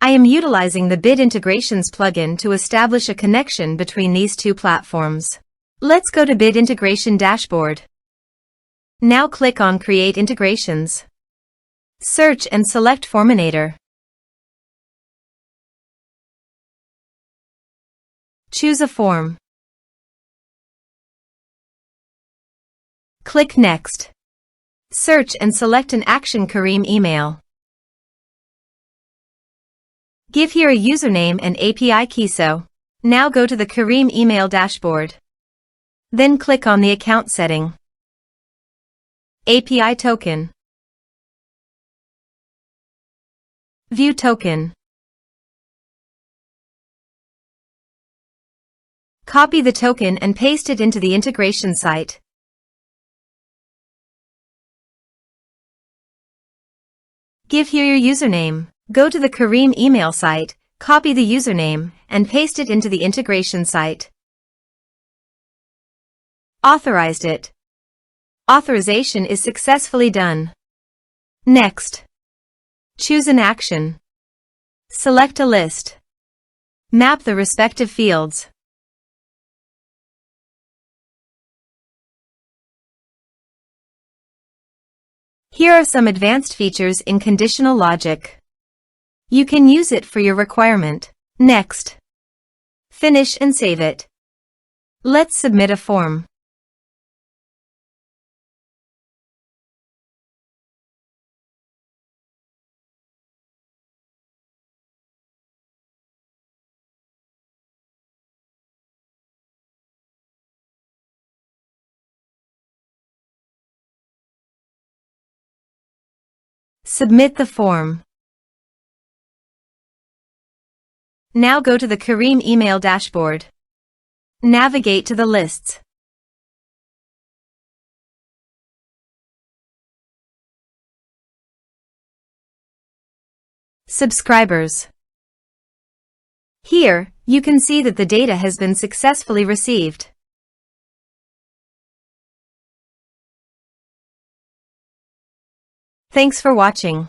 I am utilizing the Bid Integrations plugin to establish a connection between these two platforms. Let's go to Bid Integration Dashboard. Now click on Create Integrations. Search and select Forminator. Choose a form. Click Next. Search and select an action Kirim email. Give here a username and API key. Now go to the Kirim email dashboard. Then click on the account setting. API token. View token. Copy the token and paste it into the integration site. Give here your username. Go to the Kirim email site, copy the username, and paste it into the integration site. Authorized it. Authorization is successfully done. Next. Choose an action. Select a list. Map the respective fields. Here are some advanced features in conditional logic. You can use it for your requirement. Next. Finish and save it. Let's submit a form. Submit the form. Now go to the Kirim email dashboard. Navigate to the lists. Subscribers. Here, you can see that the data has been successfully received. Thanks for watching.